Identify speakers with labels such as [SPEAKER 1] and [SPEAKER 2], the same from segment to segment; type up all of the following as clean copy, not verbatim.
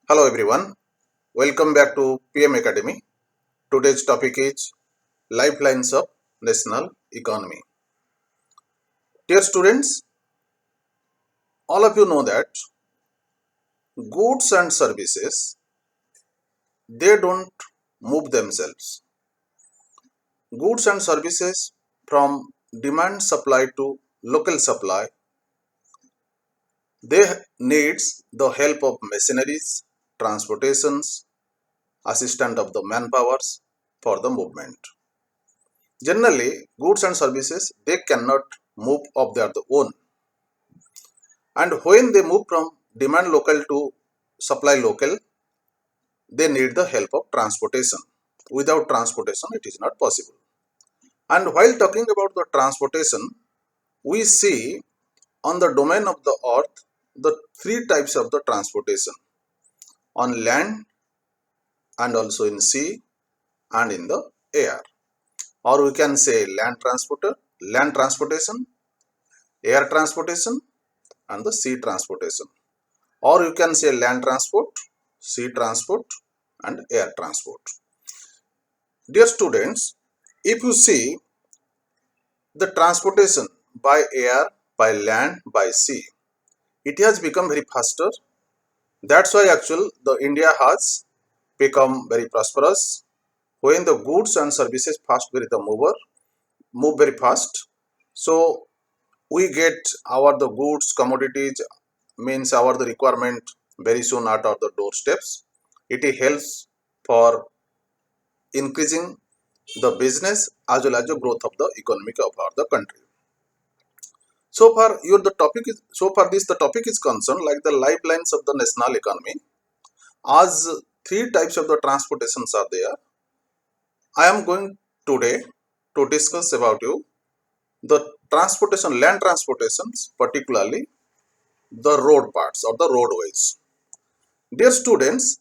[SPEAKER 1] Hello everyone, welcome back to PM Academy. Today's topic is Lifelines of National Economy. Dear students, all of you know that goods and services, they don't move themselves. Goods and services from demand supply to local supply, they needs the help of machineries, transportations, assistant of the manpowers for the movement. Generally, goods and services, they cannot move of their own. And when they move from demand local to supply local, they need the help of transportation. Without transportation, it is not possible. And while talking about the transportation, we see on the domain of the earth, the three types of the transportation. On land and also in sea and in the air. Or we can say land transportation, air transportation, and the sea transportation, or you can say land transport, sea transport, and air transport. Dear students, if you see the transportation by air, by land, by sea, it has become very faster. That's why actually the India has become very prosperous when the goods and services move very fast. So we get our the goods commodities means our the requirement very soon at our the doorsteps. It helps for increasing the business as well as the growth of the economic of our the country. So far the topic is concerned like the lifelines of the national economy. As three types of the transportations are there, I am going today to discuss about you the transportation, land transportations, particularly the road parts or the roadways. Dear students,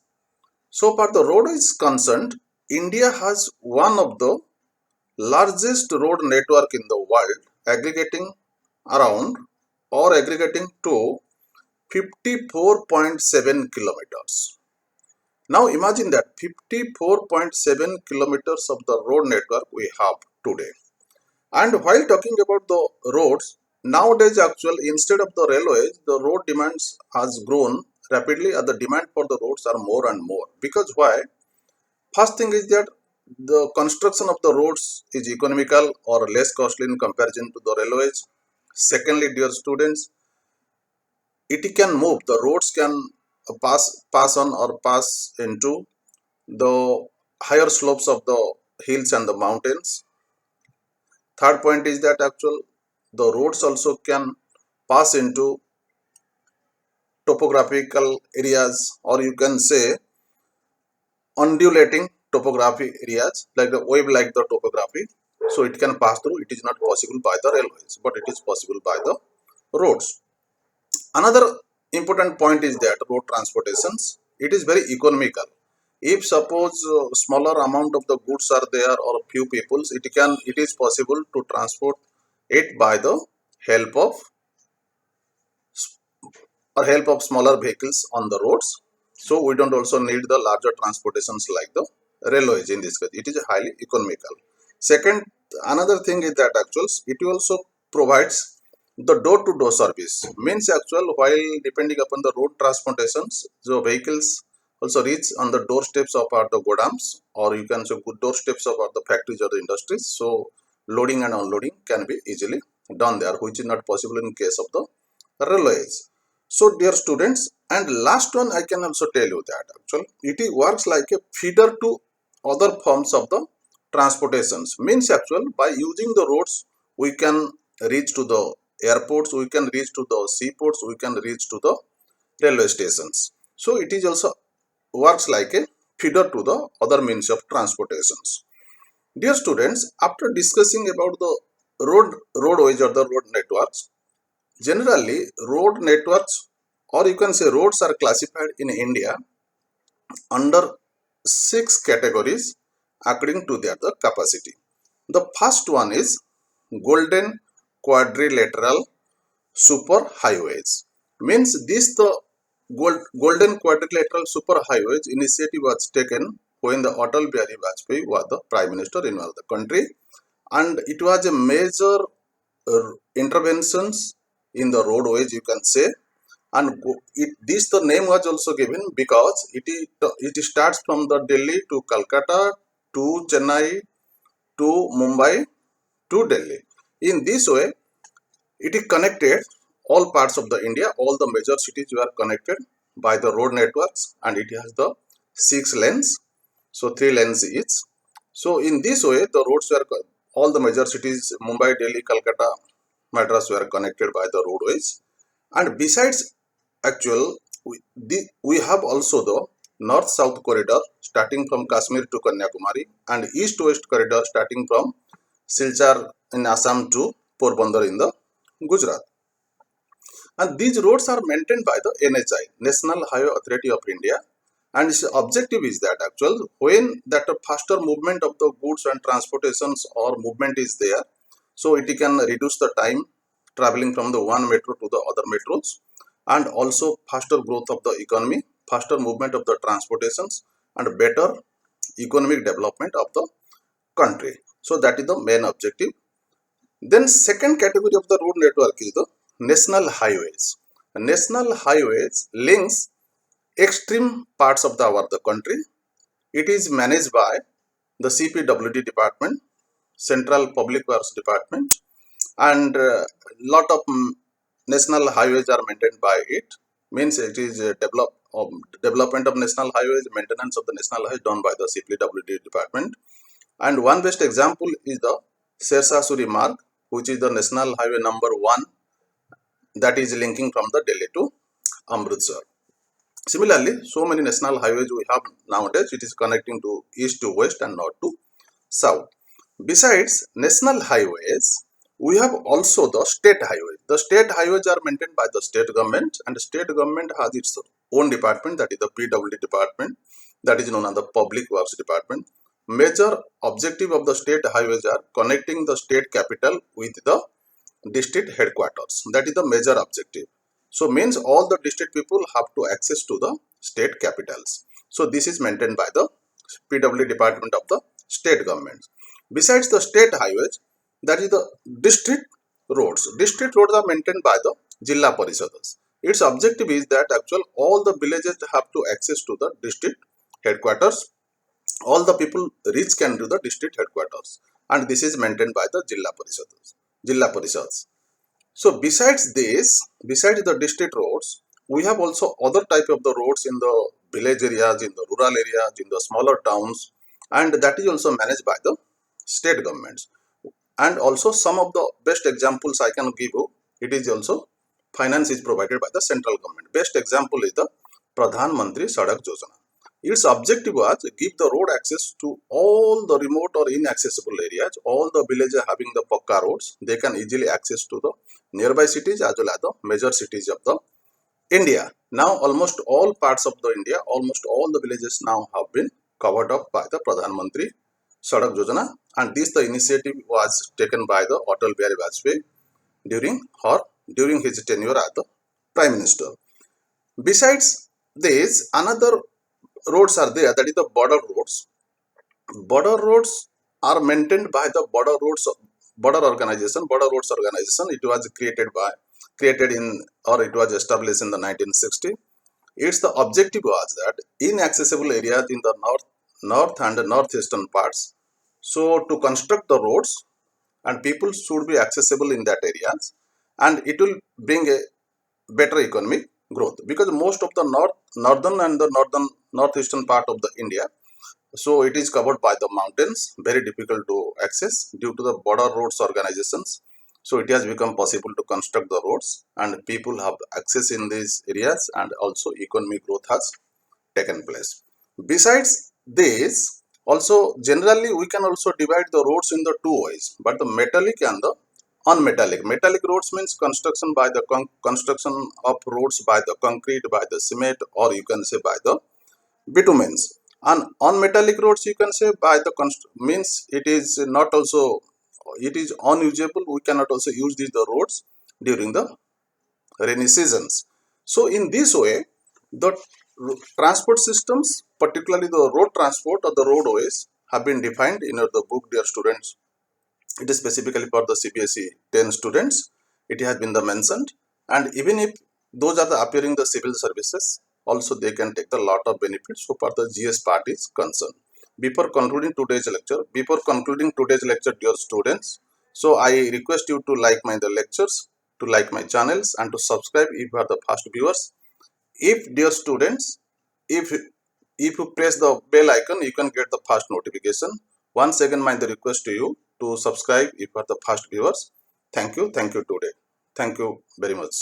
[SPEAKER 1] so far the road is concerned, India has one of the largest road network in the world, aggregating around or aggregating to 54.7 kilometers. Now imagine that 54.7 kilometers of the road network we have today. And while talking about the roads, nowadays actually instead of the railways, the road demands has grown rapidly and the demand for the roads are more and more. Because why? First thing is that the construction of the roads is economical or less costly in comparison to the railways. Secondly, dear students, it can move, the roads can pass on or pass into the higher slopes of the hills and the mountains. Third point is that actual the roads also can pass into topographical areas, or you can say undulating topography areas like the wave like the topography. So it can pass through. It is not possible by the railways, but it is possible by the roads. Another important point is that road transportations, it is very economical. If suppose smaller amount of the goods are there or few peoples, it is possible to transport it by the help of smaller vehicles on the roads. So we don't also need the larger transportations like the railways in this case. It is highly economical. Second, another thing is that actually it also provides the door-to-door service. Means actual while depending upon the road transportations, the vehicles also reach on the doorsteps of our the godams, or you can say good doorsteps of our the factories or the industries. So loading and unloading can be easily done there, which is not possible in case of the railways. So dear students, and last one I can also tell you that actually it works like a feeder to other forms of the transportations. Means actual by using the roads we can reach to the airports, we can reach to the seaports, we can reach to the railway stations. So it is also works like a feeder to the other means of transportations. Dear students, after discussing about the roadways or the road networks, generally road networks or you can say roads are classified in India under 6 categories according to their the capacity. The first one is golden quadrilateral super highways. Means this the Golden Quadrilateral Super Highways initiative was taken when the Atal Bihari Vajpayee was the Prime Minister in all the country, and it was a major interventions in the roadways, you can say. And this the name was also given because it starts from the Delhi to Calcutta to Chennai to Mumbai to Delhi. In this way, it is connected all parts of the India. All the major cities were connected by the road networks, and it has the 6 lanes, so 3 lanes each. So in this way, the roads were all the major cities Mumbai, Delhi, Calcutta, Madras were connected by the roadways. And besides actual, we have also the north-south corridor starting from Kashmir to Kanyakumari, and east-west corridor starting from Silchar in Assam to Porbandar in the Gujarat. And these roads are maintained by the NHI, National Highway Authority of India. And its objective is that actual when that a faster movement of the goods and transportations or movement is there, so it can reduce the time traveling from the one metro to the other metros, and also faster growth of the economy, faster movement of the transportations, and better economic development of the country. So that is the main objective. Then second category of the road network is the national highways. National highways links extreme parts of the country. It is managed by the CPWD department, Central Public Works Department, and lot of national highways are maintained by it. Means it is development of national highways, maintenance of the national highways done by the CPWD department. And one best example is the Shershah Suri Marg, which is the national highway number 1 that is linking from the Delhi to Amritsar. Similarly, so many national highways we have nowadays, it is connecting to east to west and north to south. Besides national highways, we have also the state highways. The state highways are maintained by the state government, and the state government has its own department, that is the PWD department, that is known as the Public Works Department. Major objective of the state highways are connecting the state capital with the district headquarters. That is the major objective. So means all the district people have to access to the state capitals. So this is maintained by the PWD department of the state government. Besides the state highways, that is the district roads. District roads are maintained by the Jilla Parishadas. Its objective is that actual all the villages have to access to the district headquarters. All the people reach can do the district headquarters, and this is maintained by the Jilla Parishads. So besides this, besides the district roads, we have also other type of the roads in the village areas, in the rural areas, in the smaller towns, and that is also managed by the state governments. And also some of the best examples I can give you, it is also finance is provided by the central government. Best example is the Pradhan Mantri Sadak Yojana. Its objective was to give the road access to all the remote or inaccessible areas. All the villages having the Pakka roads, they can easily access to the nearby cities as well as the major cities of the India. Now almost all parts of the India, almost all the villages now have been covered up by the Pradhan Mantri Sadak Yojana, and this the initiative was taken by the Atal Bihari Vajpayee during his tenure as the Prime Minister. Besides this, another roads are there, that is the border roads. Border roads are maintained by the border roads organization. It was created in, or it was established in the 1960. Its the objective was that inaccessible areas in the north and the northeastern parts, so to construct the roads, and people should be accessible in that areas, and it will bring a better economic growth, because most of the northern and the northeastern part of the India, so it is covered by the mountains, very difficult to access due to the border roads organizations. So it has become possible to construct the roads, and people have access in these areas, and also economic growth has taken place. Besides this, also generally we can also divide the roads in the two ways, but the metallic and the unmetallic. Metallic roads means construction by the construction of roads by the concrete, by the cement, or you can say by the bitumens. And unmetallic roads you can say by the means it is not also, it is unusable. We cannot also use these the roads during the rainy seasons. So in this way, The transport systems, particularly the road transport or the roadways, have been defined in the book, dear students. It is specifically for the CBSE-10 students. It has been the mentioned, and even if those are the appearing the civil services, also they can take the lot of benefits so far the GS part is concerned. Before concluding today's lecture, dear students, so I request you to like my the lectures, to like my channels, and to subscribe if you are the first viewers. If, dear students, if you press the bell icon, you can get the first notification. Once again, my the request to you to subscribe if you are the first viewers. Thank you today. Thank you very much.